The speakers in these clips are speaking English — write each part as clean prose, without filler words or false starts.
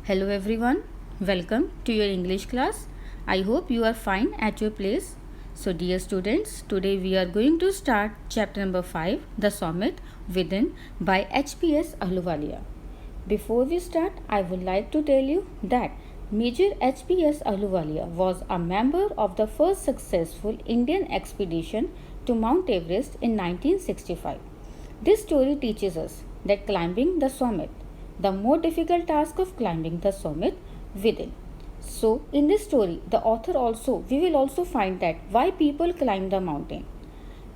Hello everyone, welcome to your English class. I hope you are fine at your place. So dear students, today we are going to start chapter number 5, The Sonnet Within by H.P.S. Ahluwalia. Before we start, I would like to tell you that Major H.P.S. Ahluwalia was a member of the first successful Indian expedition to Mount Everest in 1965. This story teaches us that climbing the summit, the more difficult task of climbing the summit within. So, in this story, we will also find that why people climb the mountain.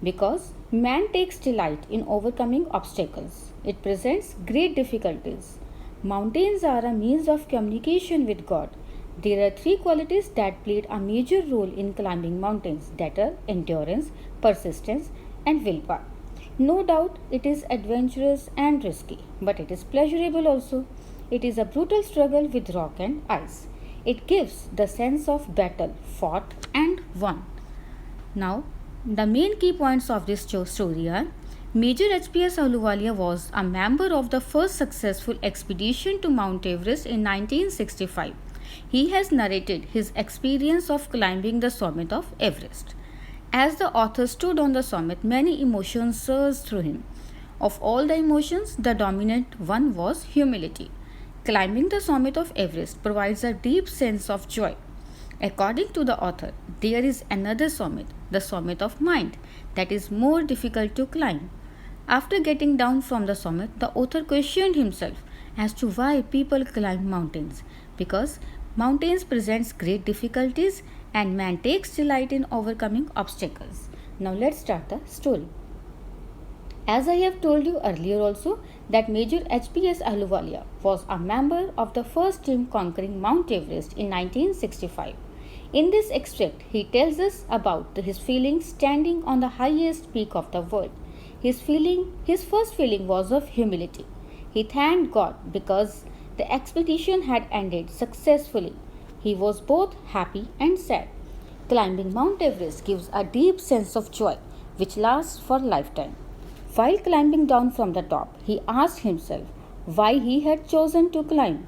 Because man takes delight in overcoming obstacles. It presents great difficulties. Mountains are a means of communication with God. There are three qualities that played a major role in climbing mountains, that are endurance, persistence, and willpower. No doubt it is adventurous and risky, but it is pleasurable also. It is a brutal struggle with rock and ice. It gives the sense of battle fought and won. Now, the main key points of this story are: Major H.P.S. Ahluwalia was a member of the first successful expedition to Mount Everest in 1965. He has narrated his experience of climbing the summit of Everest. As the author stood on the summit, many emotions surged through him. Of all the emotions, the dominant one was humility. Climbing the summit of Everest provides a deep sense of joy. According to the author, there is another summit, the summit of mind, that is more difficult to climb. After getting down from the summit, the author questioned himself as to why people climb mountains. Because mountains presents great difficulties and man takes delight in overcoming obstacles. Now let's start the story. As I have told you earlier also that Major H.P.S. Ahluwalia was a member of the first team conquering Mount Everest in 1965. In this extract, he tells us about his feelings standing on the highest peak of the world. His first feeling was of humility. He thanked God because the expedition had ended successfully. He was both happy and sad. Climbing Mount Everest gives a deep sense of joy which lasts for a lifetime. While climbing down from the top, he asked himself why he had chosen to climb.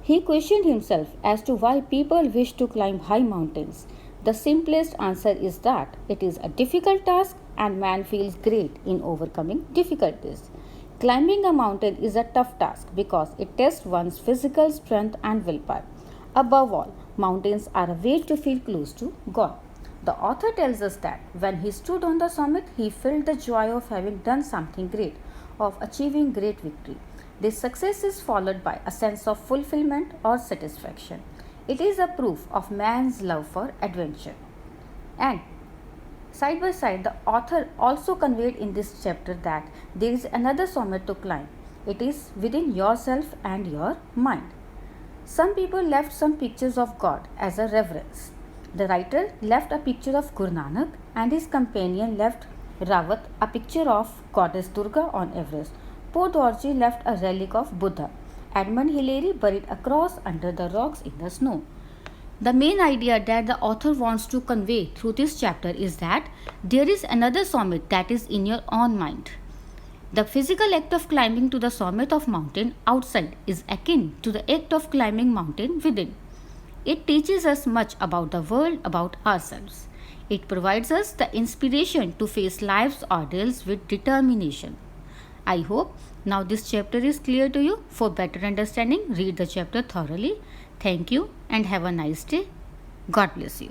He questioned himself as to why people wish to climb high mountains. The simplest answer is that it is a difficult task and man feels great in overcoming difficulties. Climbing a mountain is a tough task because it tests one's physical strength and willpower. Above all, mountains are a way to feel close to God. The author tells us that when he stood on the summit, he felt the joy of having done something great, of achieving great victory. This success is followed by a sense of fulfillment or satisfaction. It is a proof of man's love for adventure. And side by side, the author also conveyed in this chapter that there is another summit to climb. It is within yourself and your mind. Some people left some pictures of God as a reference. The writer left a picture of Guru Nanak and his companion left Rawat, a picture of goddess Durga on Everest. Poe Dorje left a relic of Buddha. Edmund Hillary buried a cross under the rocks in the snow. The main idea that the author wants to convey through this chapter is that there is another summit that is in your own mind. The physical act of climbing to the summit of mountain outside is akin to the act of climbing mountain within. It teaches us much about the world, about ourselves. It provides us the inspiration to face life's ordeals with determination. I hope now this chapter is clear to you. For better understanding, read the chapter thoroughly. Thank you and have a nice day. God bless you.